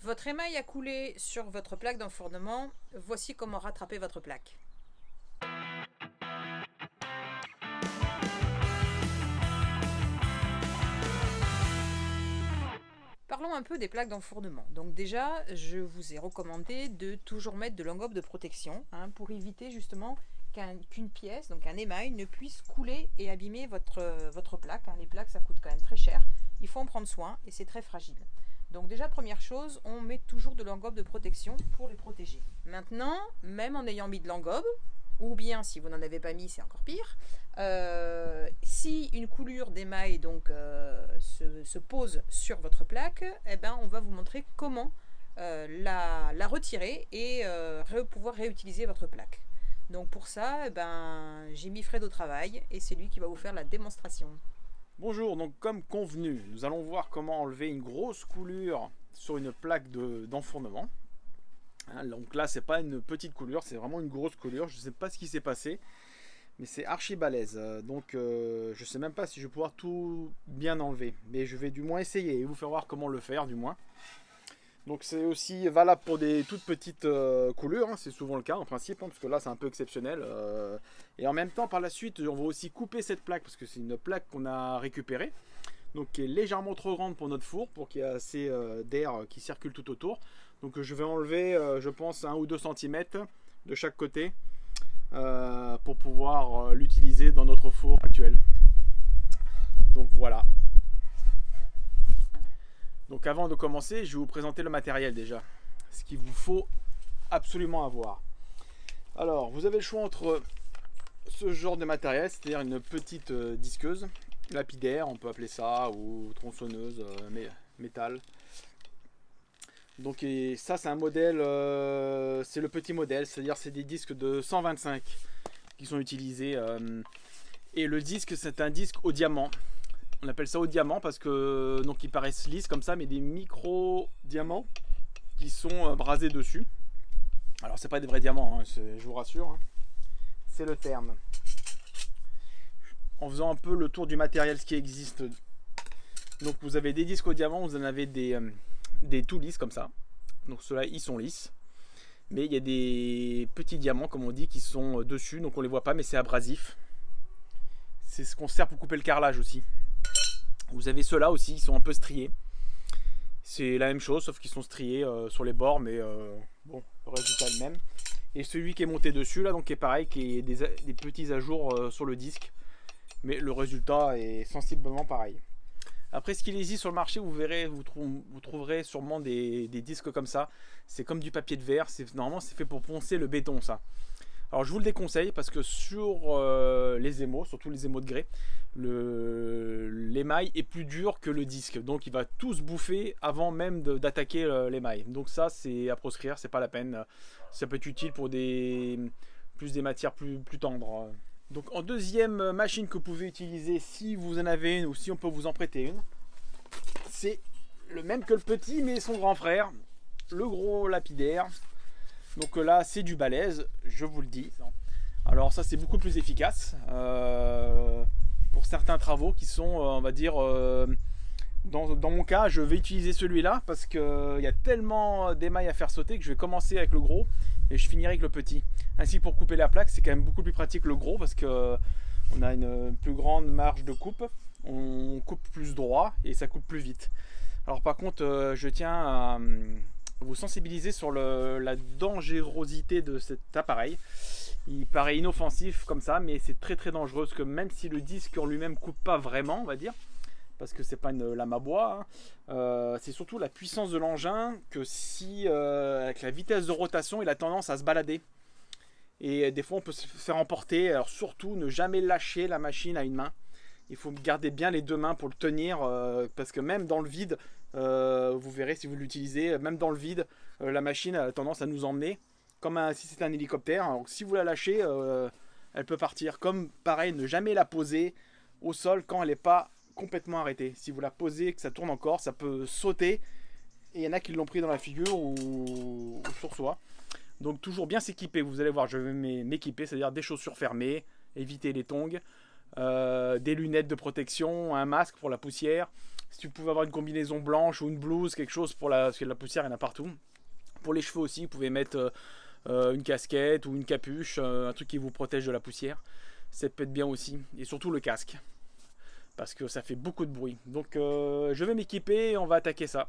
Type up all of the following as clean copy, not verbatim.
Votre émail a coulé sur votre plaque d'enfournement. Voici comment rattraper votre plaque. Parlons un peu des plaques d'enfournement. Donc déjà, je vous ai recommandé de toujours mettre de l'engobe de protection pour éviter justement qu'une pièce, donc un émail, ne puisse couler et abîmer votre plaque. Les plaques, ça coûte quand même très cher. Il faut en prendre soin et c'est très fragile. Donc déjà, première chose, on met toujours de l'engobe de protection pour les protéger. Maintenant, même en ayant mis de l'engobe, ou bien si vous n'en avez pas mis, c'est encore pire, si une coulure d'émail se pose sur votre plaque, on va vous montrer comment la retirer et pouvoir réutiliser votre plaque. Donc pour ça, j'ai mis Fred au travail et c'est lui qui va vous faire la démonstration. Bonjour, donc comme convenu, nous allons voir comment enlever une grosse coulure sur une plaque d'enfournement. Donc là, c'est pas une petite coulure, c'est vraiment une grosse coulure. Je ne sais pas ce qui s'est passé, mais c'est archi balèze. Je sais même pas si je vais pouvoir tout bien enlever, mais je vais du moins essayer et vous faire voir comment le faire du moins. Donc c'est aussi valable pour des toutes petites coulures, c'est souvent le cas en principe, parce que là c'est un peu exceptionnel. Et en même temps par la suite on va aussi couper cette plaque, parce que c'est une plaque qu'on a récupérée, donc qui est légèrement trop grande pour notre four, pour qu'il y ait assez d'air qui circule tout autour. Donc je vais enlever je pense 1 ou 2 cm de chaque côté pour pouvoir l'utiliser dans notre four actuel. Donc voilà. Donc avant de commencer, je vais vous présenter le matériel déjà, ce qu'il vous faut absolument avoir. Alors, vous avez le choix entre ce genre de matériel, c'est-à-dire une petite disqueuse, lapidaire, on peut appeler ça, ou tronçonneuse, métal. Donc et ça c'est un modèle, c'est le petit modèle, c'est-à-dire c'est des disques de 125 qui sont utilisés. Et le disque c'est un disque au diamant. On appelle ça au diamant parce que donc ils paraissent lisses comme ça, mais des micro diamants qui sont brasés dessus. Alors c'est pas des vrais diamants, je vous rassure, c'est le terme. En faisant un peu le tour du matériel, ce qui existe. Donc vous avez des disques au diamant, vous en avez des tout lisses comme ça. Donc ceux-là ils sont lisses, mais il y a des petits diamants comme on dit qui sont dessus, donc on les voit pas, mais c'est abrasif. C'est ce qu'on sert pour couper le carrelage aussi. Vous avez ceux-là aussi, ils sont un peu striés. C'est la même chose, sauf qu'ils sont striés sur les bords, mais bon, le résultat est le même. Et celui qui est monté dessus, là, donc qui est pareil, qui est des petits ajours sur le disque, mais le résultat est sensiblement pareil. Après, ce qu'il existe sur le marché, vous verrez, vous trouverez sûrement des disques comme ça. C'est comme du papier de verre, normalement c'est fait pour poncer le béton, ça. Alors je vous le déconseille parce que sur les émaux, surtout les émaux de grès, l'émail est plus dur que le disque, donc il va tout se bouffer avant même d'attaquer l'émail. Donc ça c'est à proscrire, c'est pas la peine. Ça peut être utile pour des matières plus tendres. Donc en deuxième machine que vous pouvez utiliser si vous en avez une ou si on peut vous en prêter une, c'est le même que le petit mais son grand frère, le gros lapidaire. Donc là c'est du balèze, je vous le dis. Alors ça c'est beaucoup plus efficace pour certains travaux qui sont on va dire dans mon cas je vais utiliser celui-là parce qu'il y a tellement d'émail à faire sauter que je vais commencer avec le gros et je finirai avec le petit. Ainsi pour couper la plaque c'est quand même beaucoup plus pratique le gros parce que on a une plus grande marge de coupe, on coupe plus droit et ça coupe plus vite. Alors par contre je tiens à vous sensibiliser sur la dangerosité de cet appareil. Il paraît inoffensif comme ça, mais c'est très très dangereux parce que même si le disque en lui-même coupe pas vraiment, on va dire, parce que c'est pas une lame à bois, c'est surtout la puissance de l'engin que si avec la vitesse de rotation, il a tendance à se balader. Et des fois on peut se faire emporter. Alors surtout ne jamais lâcher la machine à une main. Il faut garder bien les deux mains pour le tenir parce que même dans le vide, vous verrez si vous l'utilisez, même dans le vide, la machine a tendance à nous emmener comme si c'était un hélicoptère. Donc si vous la lâchez, elle peut partir. Comme pareil, ne jamais la poser au sol quand elle n'est pas complètement arrêtée. Si vous la posez, que ça tourne encore, ça peut sauter. Et il y en a qui l'ont pris dans la figure ou sur soi. Donc toujours bien s'équiper. Vous allez voir, je vais m'équiper, c'est-à-dire des chaussures fermées, éviter les tongs. Des lunettes de protection, un masque pour la poussière, Si tu pouvais avoir une combinaison blanche ou une blouse, quelque chose pour la, parce que la poussière il y en a partout. Pour les cheveux aussi, vous pouvez mettre une casquette ou une capuche, un truc qui vous protège de la poussière. Ça peut être bien aussi. Et surtout le casque, parce que ça fait beaucoup de bruit. Donc je vais m'équiper et on va attaquer ça.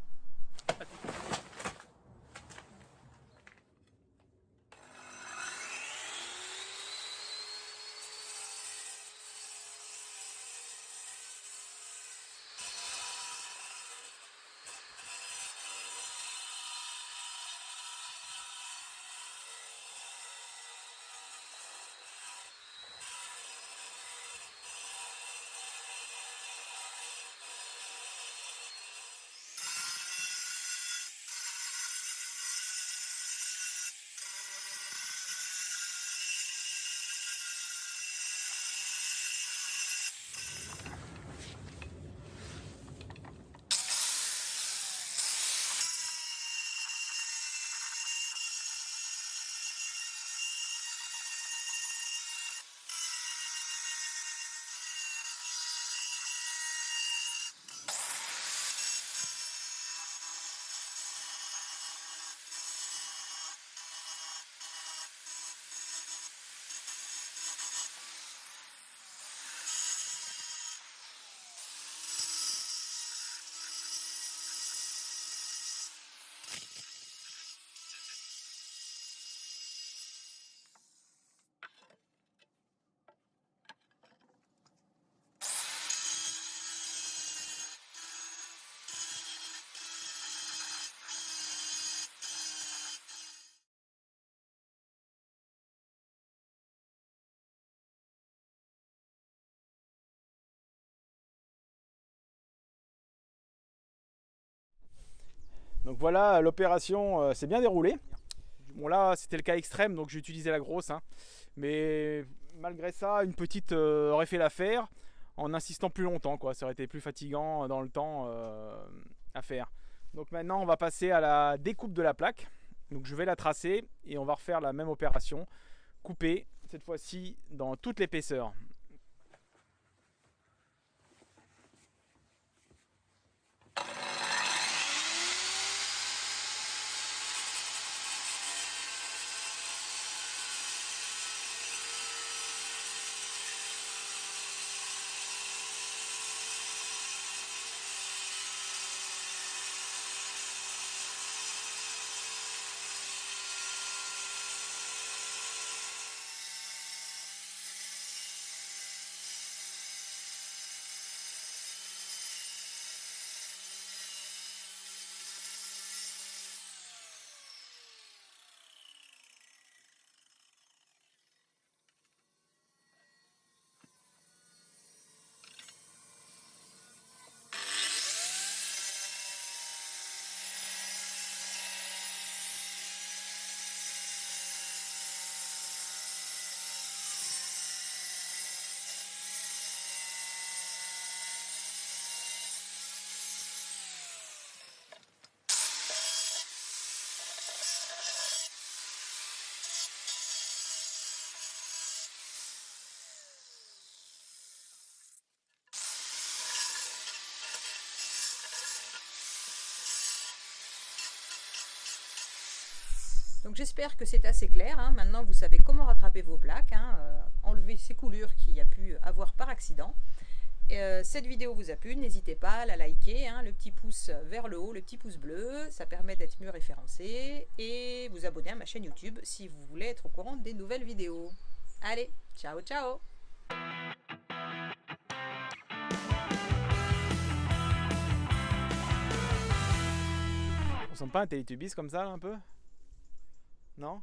Donc voilà, l'opération s'est bien déroulée. Bon là c'était le cas extrême, donc j'ai utilisé la grosse, hein. Mais malgré ça, une petite aurait fait l'affaire en insistant plus longtemps, quoi. Ça aurait été plus fatigant dans le temps à faire. Donc maintenant on va passer à la découpe de la plaque. Donc je vais la tracer et on va refaire la même opération, couper cette fois-ci dans toute l'épaisseur. Donc j'espère que c'est assez clair, hein. Maintenant vous savez comment rattraper vos plaques, hein, enlever ces coulures qu'il y a pu avoir par accident. Cette vidéo vous a plu, n'hésitez pas à la liker, hein, le petit pouce vers le haut, le petit pouce bleu, ça permet d'être mieux référencé, et vous abonner à ma chaîne YouTube si vous voulez être au courant des nouvelles vidéos. Allez, ciao ciao! On sent pas un Télétubbies comme ça là, un peu? Non?